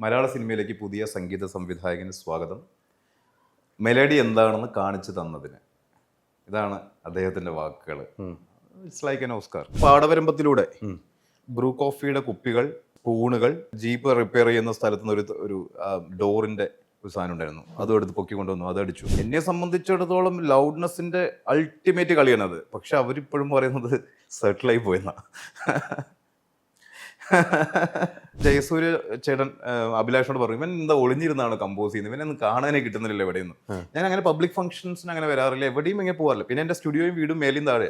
മലയാള സിനിമയിലേക്ക് പുതിയ സംഗീത സംവിധായകന് സ്വാഗതം. മെലഡി എന്താണെന്ന് കാണിച്ചു തന്നതിന്. ഇതാണ് അദ്ദേഹത്തിൻ്റെ വാക്കുകൾ. It's like an Oscar. പാടവരമ്പത്തിലൂടെ ബ്രൂ കോഫിയുടെ കുപ്പികൾ, സ്പൂണുകൾ, ജീപ്പ് റിപ്പയർ ചെയ്യുന്ന സ്ഥലത്ത് നിന്ന് ഒരു ഡോറിൻ്റെ ഒരു സാധനം ഉണ്ടായിരുന്നു. അതും എടുത്ത് പൊക്കി കൊണ്ടുവന്നു, അതടിച്ചു. എന്നെ സംബന്ധിച്ചിടത്തോളം ലൗഡ്നെസ്സിൻ്റെ അൾട്ടിമേറ്റ് കളിയാണത്. പക്ഷെ അവരിപ്പോഴും പറയുന്നത് സെറ്റിലായി പോയെന്നാ. ജയസൂര്യ ചേട്ടൻ അഭിലാഷോട് പറഞ്ഞു, ഇവൻ എന്താ ഒളിഞ്ഞിരുന്നാണ് കമ്പോസ് ചെയ്യുന്നത്, ഇവനൊന്നും കാണാനേ കിട്ടുന്നില്ല എവിടെയൊന്നും. ഞാൻ അങ്ങനെ പബ്ലിക് ഫംഗ്ഷൻസിന് അങ്ങനെ വരാറില്ല, എവിടെയും ഇങ്ങനെ പോകാറില്ല. പിന്നെ എൻ്റെ സ്റ്റുഡിയോയും വീടും മേലെയും താഴെ.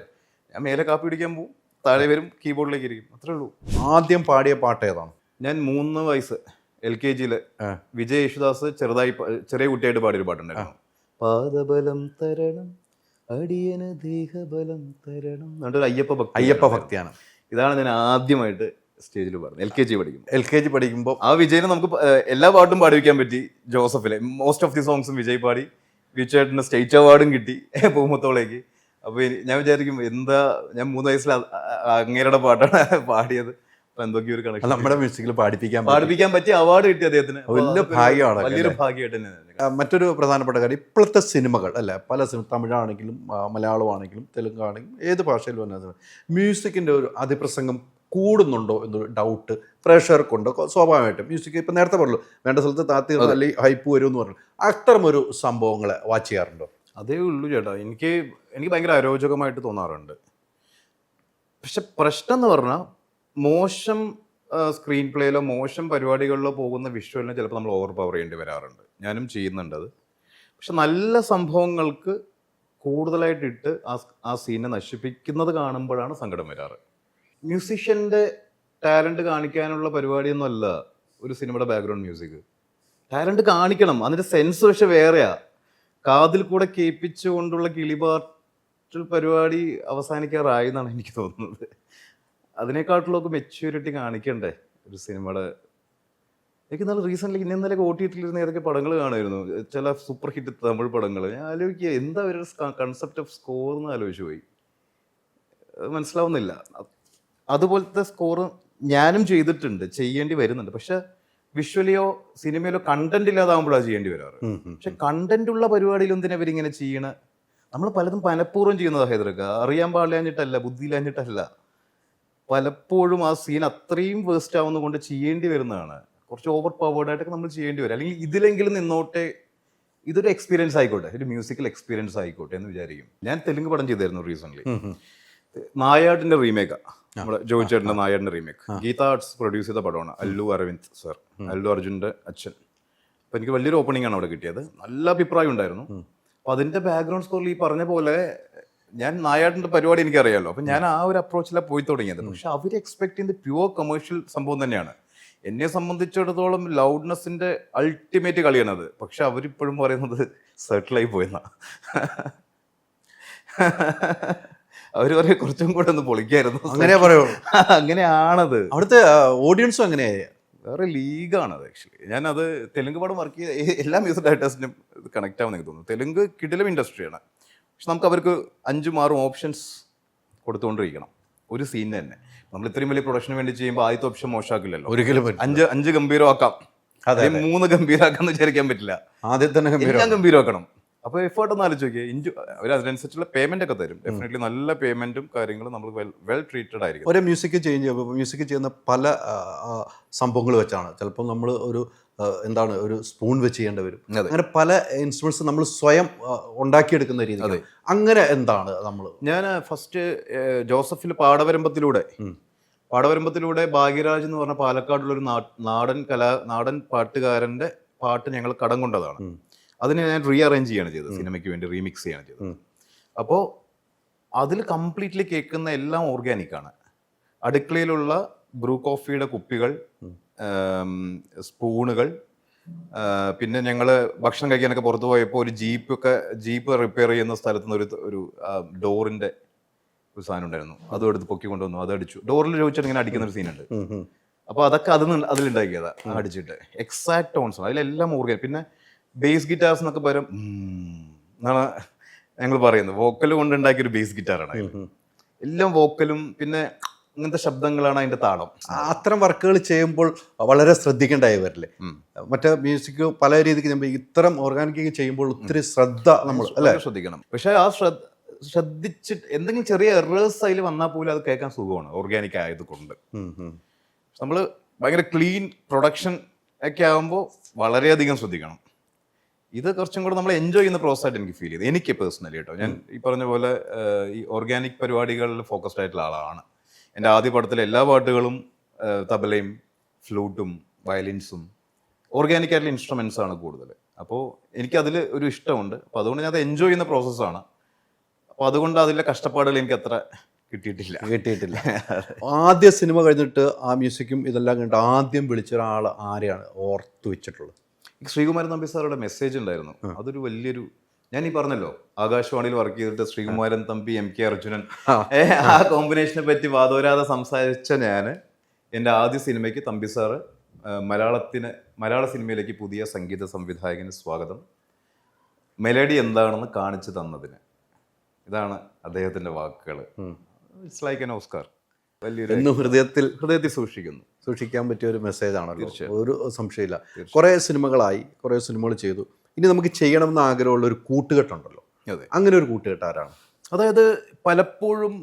ഞാൻ മേലെ കാപ്പി പിടിക്കാൻ പോകും, താഴെ വരും, കീബോർഡിലേക്ക് ഇരിക്കും, അത്രേ ഉള്ളൂ. ആദ്യം പാടിയ പാട്ട് ഏതാണ്? ഞാൻ 3 വയസ്സ് LKG വിജയ് യേശുദാസ് ചെറിയ കുട്ടിയായിട്ട് പാടിയൊരു പാട്ടുണ്ടായിരുന്നു. പാദബലം തരണം അടിയന് ദേഹബലം തരണം എന്നിട്ടൊരു അയ്യപ്പ ഭക്തിയാണ്. ഇതാണ് ഞാൻ ആദ്യമായിട്ട് സ്റ്റേജിൽ പാടുന്നത്. LKG പഠിക്കുമ്പോൾ ആ വിജയിനെ നമുക്ക് എല്ലാ പാട്ടും പാടിവെക്കാൻ പറ്റി. ജോസഫിലെ മോസ്റ്റ് ഓഫ് ദി സോങ്സും വിജയ് പാടി. വിജയേട്ടന് സ്റ്റേറ്റ് അവാർഡും കിട്ടി പൂമുത്തോളേക്ക്. അപ്പൊ ഞാൻ വിചാരിക്കും, എന്താ ഞാൻ 3 വയസ്സിൽ അങ്ങേരുടെ പാട്ടാണ് പാടിയത്. അപ്പൊ എന്തൊക്കെയോ ഒരു കണക്ഷൻ നമ്മുടെ മ്യൂസിക്കിൽ പാടിപ്പിക്കാൻ പറ്റി, അവാർഡ് കിട്ടി അദ്ദേഹത്തിന്. വലിയ ഭാഗ്യമാണ്, വലിയൊരു ഭാഗ്യമായിട്ട് തന്നെ. മറ്റൊരു പ്രധാനപ്പെട്ട കാര്യം, ഇപ്പോഴത്തെ സിനിമകൾ അല്ല, പല സിനിമ, തമിഴാണെങ്കിലും മലയാളമാണെങ്കിലും തെലുങ്കാണെങ്കിലും ഏത് ഭാഷയിൽ വന്ന മ്യൂസിക്കിന്റെ ഒരു അതിപ്രസംഗം കൂടുന്നുണ്ടോ എന്നൊരു ഡൗട്ട് പ്രേക്ഷകർക്കുണ്ട്. സ്വാഭാവികമായിട്ടും മ്യൂസിക് ഇപ്പം നേരത്തെ പറഞ്ഞു, വേണ്ട സ്ഥലത്ത് താത്തി അല്ലെങ്കിൽ ഹൈപ്പ് വരും എന്ന് പറഞ്ഞു. അത്തരമൊരു സംഭവങ്ങളെ വാച്ച് ചെയ്യാറുണ്ടോ? അതേ ഉള്ളൂ ചേട്ടാ. എനിക്ക് ഭയങ്കര അരോചകമായിട്ട് തോന്നാറുണ്ട്. പക്ഷെ പ്രശ്നം എന്ന് പറഞ്ഞാൽ, മോശം സ്ക്രീൻ പ്ലേയിലോ മോശം പരിപാടികളിലോ പോകുന്ന വിഷ്വലിനെ ചിലപ്പോൾ നമ്മൾ ഓവർ പവർ ചെയ്യേണ്ടി വരാറുണ്ട്. ഞാനും ചെയ്യുന്നുണ്ട് അത്. പക്ഷെ നല്ല സംഭവങ്ങൾക്ക് കൂടുതലായിട്ടിട്ട് ആ സീനെ നശിപ്പിക്കുന്നത് കാണുമ്പോഴാണ് സങ്കടം വരാറ്. മ്യൂസിഷ്യൻ്റെ ടാലൻറ്റ് കാണിക്കാനുള്ള പരിപാടിയൊന്നും അല്ല ഒരു സിനിമയുടെ ബാക്ക്ഗ്രൗണ്ട് മ്യൂസിക്. ടാലൻറ്റ് കാണിക്കണം, അതിൻ്റെ സെൻസ് പക്ഷെ വേറെയാ. കാതിൽ കൂടെ കേൾപ്പിച്ചുകൊണ്ടുള്ള കിളിപാട്ട് പരിപാടി അവസാനിക്കാറായി എന്നാണ് എനിക്ക് തോന്നുന്നത്. അതിനേക്കാട്ടിലൊക്കെ മെച്യൂരിറ്റി കാണിക്കണ്ടേ ഒരു സിനിമയുടെ. എനിക്ക് നല്ല റീസെൻ്റ്ലി ഇന്നലെ OTT-ലിരുന്ന് ഏതൊക്കെ പടങ്ങൾ കാണുമായിരുന്നു, ചില സൂപ്പർ ഹിറ്റ് തമിഴ് പടങ്ങൾ. ഞാൻ ആലോചിക്കുക, എന്താ ഒരു കൺസെപ്റ്റ് ഓഫ് സ്കോർ എന്ന് ആലോചിച്ച് പോയി. മനസ്സിലാവുന്നില്ല. അതുപോലത്തെ സ്കോറ് ഞാനും ചെയ്യേണ്ടി വരുന്നുണ്ട്. പക്ഷെ വിഷ്വലിയോ സിനിമയിലോ കണ്ടന്റ് ഇല്ലാതാകുമ്പോഴാണ് ചെയ്യേണ്ടി വരാറ്. പക്ഷെ കണ്ടന്റ് ഉള്ള പരിപാടിയിൽ എന്തിനാ ഇവരിങ്ങനെ ചെയ്യണ? നമ്മൾ പലതും മനഃപൂർവ്വം ചെയ്യുന്നതാണ് ഹൈദരക്ക. അറിയാൻ പാടില്ലാഞ്ഞിട്ടല്ല, ബുദ്ധിയില്ലാഞ്ഞിട്ടല്ല. പലപ്പോഴും ആ സീൻ അത്രയും വേസ്റ്റ് ആവുന്ന കൊണ്ട് ചെയ്യേണ്ടി വരുന്നതാണ്. കുറച്ച് ഓവർ പവേർഡായിട്ടൊക്കെ നമ്മൾ ചെയ്യേണ്ടി വരും. അല്ലെങ്കിൽ ഇതിലെങ്കിലും നിന്നോട്ടെ, ഇതൊരു എക്സ്പീരിയൻസ് ആയിക്കോട്ടെ, ഒരു മ്യൂസിക്കൽ എക്സ്പീരിയൻസ് ആയിക്കോട്ടെ എന്ന് വിചാരിക്കും. ഞാൻ തെലുങ്ക് പടം ചെയ്തായിരുന്നു റീസെൻ്റ്ലി. നായാടിൻ്റെ റീമേക്കാണ്, നമ്മുടെ ജോയി ചേട്ടൻ്റെ നായാടിൻ്റെ റീമേക്ക്. ഗീത ആർട്സ് പ്രൊഡ്യൂസ് ചെയ്ത പടമാണ്. അല്ലു അരവിന്ദ് സർ, അല്ലു അർജുൻ്റെ അച്ഛൻ. അപ്പോൾ എനിക്ക് വലിയൊരു ഓപ്പണിംഗ് ആണ് അവിടെ കിട്ടിയത്. നല്ല അഭിപ്രായം ഉണ്ടായിരുന്നു. അപ്പോൾ അതിൻ്റെ ബാക്ക്ഗ്രൗണ്ട് സ്കോറിൽ ഈ പറഞ്ഞ പോലെ ഞാൻ നായാടിൻ്റെ പരിപാടി എനിക്കറിയാമല്ലോ. അപ്പം ഞാൻ ആ ഒരു അപ്രോച്ചിലാണ് പോയി തുടങ്ങിയത്. പക്ഷെ അവർ എക്സ്പെക്ട് ചെയ്യുന്നത് പ്യുവർ കമേഴ്ഷ്യൽ സംഭവം തന്നെയാണ്. എന്നെ സംബന്ധിച്ചിടത്തോളം ലൗഡ്നെസ്സിൻ്റെ അൾട്ടിമേറ്റ് കളിയാണത്. പക്ഷെ അവരിപ്പോഴും പറയുന്നത് സെറ്റിലായി പോയെന്നാ. അവർ പറയും കുറച്ചും കൂടെ ഒന്ന് പൊളിക്കായിരുന്നു. അങ്ങനെ പറയൂ. അങ്ങനെയാണത്. അവിടുത്തെ ഓഡിയൻസും അങ്ങനെയായി, വേറെ ലീഗാണത്. ആക്ച്വലി ഞാനത് തെലുങ്ക് പടം വർക്ക് ചെയ്ത എല്ലാ മ്യൂസിക് ഡയറക്ടേഴ്സിനും കണക്ട് ആവുമെന്ന് എനിക്ക് തോന്നുന്നു. തെലുങ്ക് കിടിലം ഇൻഡസ്ട്രിയാണ്. പക്ഷെ നമുക്ക് അവർക്ക് 5-6 ഓപ്ഷൻസ് കൊടുത്തുകൊണ്ടിരിക്കണം ഒരു സീനിന് തന്നെ. നമ്മൾ ഇത്രയും വലിയ പ്രൊഡക്ഷന് വേണ്ടി ചെയ്യുമ്പോൾ ആദ്യത്തെ ഓപ്ഷൻ മോശമാക്കില്ലല്ലോ. ഒരിക്കലും 5 ഗംഭീരമാക്കാം, 3 ഗംഭീരമാക്കാന്ന് വിചാരിക്കാൻ പറ്റില്ല. ആദ്യം തന്നെ ഗംഭീരമാക്കണം. അപ്പോൾ എഫേർട്ട് ഒന്ന് ആലോചിച്ച് നോക്കിയാൽ അവർ അതിനനുസരിച്ചുള്ള പേയ്മെന്റ് ഒക്കെ തരും. ഡെഫിനറ്റ്ലി നല്ല പേയ്മെന്റും കാര്യങ്ങളും നമ്മൾ വെൽ ട്രീറ്റഡ് ആയിരിക്കും. ഒരേ മ്യൂസിക് ചെയ്യുന്ന പല സംഭവങ്ങൾ വെച്ചാണ്. ചിലപ്പോൾ നമ്മൾ ഒരു സ്പൂൺ വെച്ച് ചെയ്യേണ്ടി വരും. അങ്ങനെ പല ഇൻസ്ട്രുമെന്റ്സ് നമ്മൾ സ്വയം ഉണ്ടാക്കിയെടുക്കുന്ന രീതി. അങ്ങനെ എന്താണ് നമ്മൾ? ഞാൻ ഫസ്റ്റ് ജോസഫിൽ പാടവരമ്പത്തിലൂടെ ഭാഗ്യരാജ് എന്ന് പറഞ്ഞ പാലക്കാടുള്ളൊരു നാടൻ പാട്ടുകാരൻ്റെ പാട്ട് ഞങ്ങൾ കടം കൊണ്ടതാണ്. അതിനെ ഞാൻ റീഅറേഞ്ച് ചെയ്യാണ് ചെയ്തത്, സിനിമയ്ക്ക് വേണ്ടി റീമിക്സ് ചെയ്യാണ് ചെയ്തത്. അപ്പോൾ അതിൽ കംപ്ലീറ്റ്ലി കേൾക്കുന്ന എല്ലാം ഓർഗാനിക്കാണ്. അടുക്കളയിലുള്ള ബ്രൂ കോഫിയുടെ കുപ്പികൾ, സ്പൂണുകൾ, പിന്നെ ഞങ്ങൾ ഭക്ഷണം കഴിക്കാനൊക്കെ പുറത്തു പോയപ്പോൾ ഒരു ജീപ്പ് റിപ്പയർ ചെയ്യുന്ന സ്ഥലത്ത് നിന്ന് ഒരു ഡോറിൻ്റെ ഒരു സാധനം ഉണ്ടായിരുന്നു. അതും എടുത്ത് പൊക്കി കൊണ്ടുവന്നു, അതടിച്ചു. ഡോറിൽ ചോദിച്ചിട്ട് ഇങ്ങനെ അടിക്കുന്ന ഒരു സീനുണ്ട്. അപ്പോൾ അതൊക്കെ അതിലുണ്ടാക്കിയതാണ്. അടിച്ചിട്ട് എക്സാക്ട് ടോൺസ് ആണ് അതിലെല്ലാം ഓർഗാനിക്. പിന്നെ ബേസ് ഗിറ്റാർസ് എന്നൊക്കെ പകരം എന്നാണ് ഞങ്ങൾ പറയുന്നത്. വോക്കൽ കൊണ്ടുണ്ടാക്കിയൊരു ബേസ് ഗിറ്റാറാണ് അതിൽ. എല്ലാം വോക്കലും പിന്നെ അങ്ങനത്തെ ശബ്ദങ്ങളാണ് അതിന്റെ താളം. അത്തരം വർക്കുകൾ ചെയ്യുമ്പോൾ വളരെ ശ്രദ്ധിക്കേണ്ടായി വരില്ലേ? മറ്റേ മ്യൂസിക് പല രീതിക്ക് നമ്മൾ ഇത്തരം ഓർഗാനിക് ചെയ്യുമ്പോൾ ഒത്തിരി ശ്രദ്ധ നമ്മൾ അല്ലെ ശ്രദ്ധിക്കണം. പക്ഷെ ആ ശ്രദ്ധിച്ചിട്ട് എന്തെങ്കിലും ചെറിയ എറേഴ്സ് അതിൽ വന്നാൽ പോലും അത് കേൾക്കാൻ സുഖമാണ് ഓർഗാനിക് ആയതുകൊണ്ട്. നമ്മൾ ഭയങ്കര ക്ലീൻ പ്രൊഡക്ഷൻ ഒക്കെ ആകുമ്പോൾ വളരെയധികം ശ്രദ്ധിക്കണം. ഇത് കുറച്ചും കൂടെ നമ്മൾ എൻജോയ് ചെയ്യുന്ന പ്രോസസ് ആയിട്ട് എനിക്ക് ഫീൽ ചെയ്തു, എനിക്ക് പേഴ്സണലി കേട്ടോ. ഞാൻ ഈ പറഞ്ഞ പോലെ ഈ ഓർഗാനിക് പരിപാടികളിൽ ഫോക്കസ്ഡ് ആയിട്ടുള്ള ആളാണ്. എൻ്റെ ആദ്യ പടത്തിലെ എല്ലാ പാട്ടുകളും തബലയും ഫ്ലൂട്ടും വയലിൻസും ഓർഗാനിക് ആയിട്ടുള്ള ഇൻസ്ട്രുമെന്റ്സ് ആണ് കൂടുതൽ. അപ്പോൾ എനിക്കതിൽ ഒരു ഇഷ്ടമുണ്ട്. അപ്പോൾ അതുകൊണ്ട് ഞാൻ അത് എൻജോയ് ചെയ്യുന്ന പ്രോസസ്സാണ്. അപ്പോൾ അതുകൊണ്ട് അതിലെ കഷ്ടപ്പാടുകൾ എനിക്ക് അത്ര കിട്ടിയിട്ടില്ല. ആദ്യ സിനിമ കഴിഞ്ഞിട്ട് ആ മ്യൂസിക്കും ഇതെല്ലാം കണ്ടിട്ട് ആദ്യം വിളിച്ച ഒരാൾ ആരെയാണ് ഓർത്തു വെച്ചിട്ടുള്ളത്? ശ്രീകുമാരൻ തമ്പി സാറുടെ മെസ്സേജ് ഉണ്ടായിരുന്നു. അതൊരു വലിയൊരു, ഞാൻ ഈ പറഞ്ഞല്ലോ ആകാശവാണിയിൽ വർക്ക് ചെയ്തിട്ട് ശ്രീകുമാരൻ തമ്പി MK അർജുനൻ ആ കോമ്പിനേഷനെ പറ്റി വാദോരാതെ സംസാരിച്ച ഞാൻ എൻ്റെ ആദ്യ സിനിമയ്ക്ക് തമ്പി സാറ് മലയാള സിനിമയിലേക്ക് പുതിയ സംഗീത സംവിധായകന് സ്വാഗതം, മെലഡി എന്താണെന്ന് കാണിച്ചു തന്നതിന്. ഇതാണ് അദ്ദേഹത്തിന്റെ വാക്കുകൾ. It's like an Oscar. വലിയൊരു ഹൃദയത്തിൽ സൂക്ഷിക്കാൻ പറ്റിയ ഒരു മെസ്സേജ് ആണല്ലോ, ഒരു സംശയമില്ല. കുറേ സിനിമകളായി, കുറേ സിനിമകൾ ചെയ്തു. ഇനി നമുക്ക് ചെയ്യണമെന്ന് ആഗ്രഹമുള്ള ഒരു കൂട്ടുകെട്ടുണ്ടല്ലോ, അങ്ങനെ ഒരു കൂട്ടുകെട്ട് ആരാണ്? അതായത് പലപ്പോഴും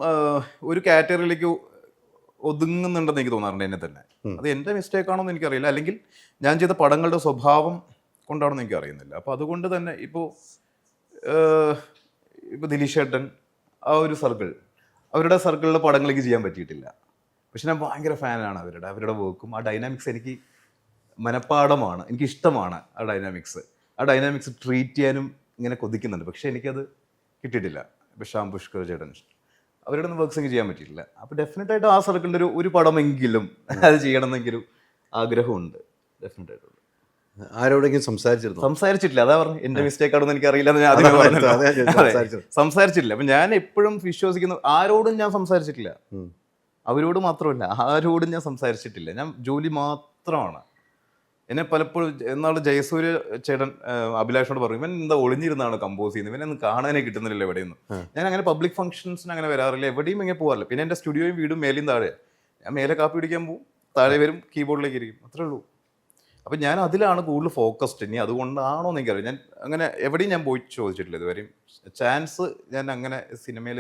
ഒരു കാറ്റഗറിയിലേക്ക് ഒതുങ്ങുന്നുണ്ടെന്ന് എനിക്ക് തോന്നാറുണ്ട് എന്നെ തന്നെ. അത് എൻ്റെ മിസ്റ്റേക്ക് ആണോ എന്ന് എനിക്കറിയില്ല, അല്ലെങ്കിൽ ഞാൻ ചെയ്ത പടങ്ങളുടെ സ്വഭാവം കൊണ്ടാണെന്ന് എനിക്ക് അറിയുന്നില്ല. അപ്പോൾ അതുകൊണ്ട് തന്നെ ഇപ്പോൾ ദിലീഷ് ഏട്ടൻ ആ ഒരു അവരുടെ സർക്കിളിലെ പടങ്ങളിലേക്ക് ചെയ്യാൻ പറ്റിയിട്ടില്ല. പക്ഷെ ഞാൻ ഭയങ്കര ഫാനാണ് അവരുടെ വർക്കും. ആ ഡൈനാമിക്സ് എനിക്ക് മനപ്പാടമാണ്, എനിക്ക് ഇഷ്ടമാണ് ആ ഡൈനാമിക്സ് ട്രീറ്റ് ചെയ്യാനും ഇങ്ങനെ കൊതിക്കുന്നുണ്ട്. പക്ഷെ എനിക്കത് കിട്ടിയിട്ടില്ല. ഇപ്പോൾ ശ്യാം പുഷ്കർ ചേട്ടൻ അവരുടെ ഒന്നും വർക്ക്സ് എനിക്ക് ചെയ്യാൻ പറ്റിയിട്ടില്ല. അപ്പോൾ ഡെഫിനറ്റായിട്ട് ആ സർക്കിളിൻ്റെ ഒരു പടമെങ്കിലും അത് ചെയ്യണമെന്നെങ്കിലും ആഗ്രഹമുണ്ട്. ഡെഫിനറ്റായിട്ടുള്ള ആരോടെങ്കിലും സംസാരിച്ചിട്ടില്ല. അതാ പറഞ്ഞു, എന്റെ മിസ്റ്റേക്ക് ആണെന്ന് എനിക്ക് അറിയില്ല. സംസാരിച്ചിട്ടില്ല. അപ്പൊ ഞാൻ എപ്പോഴും വിശ്വസിക്കുന്നു, ആരോടും ഞാൻ സംസാരിച്ചിട്ടില്ല. അവരോട് മാത്രമല്ല, ആരോടും ഞാൻ സംസാരിച്ചിട്ടില്ല. ഞാൻ ജോലി മാത്രമാണ്. എന്നെ പലപ്പോഴും എന്നാൾ ജയസൂര്യ ചേട്ടൻ അഭിലാഷോട് പറയും, ഇവൻ എന്താ ഒളിഞ്ഞിരുന്നാണ് കമ്പോസ് ചെയ്യുന്നത്, ഇവനൊന്നും കാണാനേ കിട്ടുന്നില്ല എവിടെയൊന്നും. ഞാൻ അങ്ങനെ പബ്ലിക് ഫംഗ്ഷൻസിന് അങ്ങനെ വരാറില്ല, എവിടെയും ഇങ്ങനെ പോകാറില്ല. പിന്നെ എൻ്റെ സ്റ്റുഡിയോയും വീടും മേലെയും താഴെ. ഞാൻ മേലെ കാപ്പി പിടിക്കാൻ പോകും, താഴെ വരും, കീബോർഡിലേക്ക് ഇരിക്കും, അത്രേ ഉള്ളൂ. അപ്പം ഞാൻ അതിലാണ് കൂടുതൽ ഫോക്കസ്ഡ്. ഇനി അതുകൊണ്ടാണോ എന്ന് എനിക്കറിയാം. ഞാൻ അങ്ങനെ എവിടെയും ഞാൻ പോയി ചോദിച്ചിട്ടില്ല ഇതുവരെയും. ചാൻസ് ഞാൻ അങ്ങനെ സിനിമയിൽ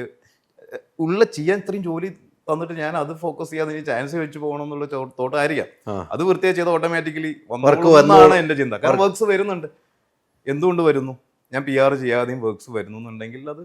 ചെയ്യാൻ ഇത്രയും ജോലി തന്നിട്ട് ഞാൻ അത് ഫോക്കസ് ചെയ്യാതെ ഇനി ചാൻസ് വെച്ച് പോകണം എന്നുള്ള തോട്ടായിരിക്കാം. അത് വൃത്തിയായി ചെയ്ത് ഓട്ടോമാറ്റിക്കലി വന്നതാണ് എൻ്റെ ചിന്ത. കാരണം വർക്ക്സ് വരുന്നുണ്ട്. എന്തുകൊണ്ട് വരുന്നു? ഞാൻ PR ചെയ്യാതെയും വർക്ക്സ് വരുന്നു എന്നുണ്ടെങ്കിൽ അത്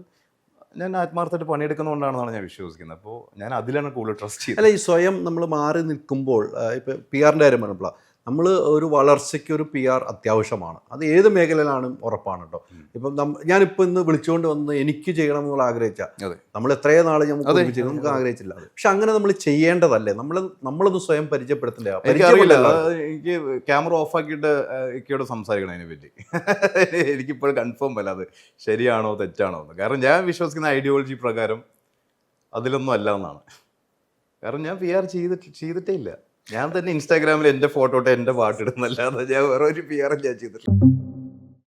ഞാൻ ആത്മാർത്ഥമായിട്ട് പണിയെടുക്കുന്നതുകൊണ്ടാണെന്നാണ് ഞാൻ വിശ്വസിക്കുന്നത്. അപ്പോൾ ഞാൻ അതിലാണ് കൂടുതൽ ട്രസ്റ്റ് ചെയ്യുന്നത്. അല്ല, ഈ സ്വയം നമ്മൾ മാറി നിൽക്കുമ്പോൾ ഇപ്പം PR-ൻ്റെ കാര്യം പറഞ്ഞപ്പോൾ നമ്മൾ ഒരു വളർച്ചയ്ക്ക് ഒരു PR അത്യാവശ്യമാണ്. അത് ഏത് മേഖലയിലാണ് ഉറപ്പാണ് കേട്ടോ. ഇപ്പം ഞാനിപ്പോൾ ഇന്ന് വിളിച്ചുകൊണ്ട് വന്ന് എനിക്ക് ചെയ്യണം എന്നുള്ള ആഗ്രഹിച്ചാൽ നമ്മൾ എത്രയോ നാൾ നമുക്ക് ആഗ്രഹിച്ചില്ല. പക്ഷെ അങ്ങനെ നമ്മൾ ചെയ്യേണ്ടതല്ലേ? നമ്മളൊന്ന് സ്വയം പരിചയപ്പെടുത്തണ്ടേ? എനിക്ക് ക്യാമറ ഓഫ് ആക്കിയിട്ട് എനിക്കോട് സംസാരിക്കണം അതിനെ പറ്റി. എനിക്കിപ്പോഴും കൺഫേം അല്ല അത് ശരിയാണോ തെറ്റാണോ എന്ന്. കാരണം ഞാൻ വിശ്വസിക്കുന്ന ഐഡിയോളജി പ്രകാരം അതിലൊന്നും അല്ല എന്നാണ്. കാരണം ഞാൻ PR ചെയ്തിട്ടേ ഇല്ല. ഞാൻ തന്നെ ഇൻസ്റ്റാഗ്രാമിൽ എൻ്റെ ഫോട്ടോ എൻ്റെ പാട്ടിടുന്നല്ലാതെ ഞാൻ വേറെ ഒരു PR ഞാൻ ചെയ്തിട്ടില്ല.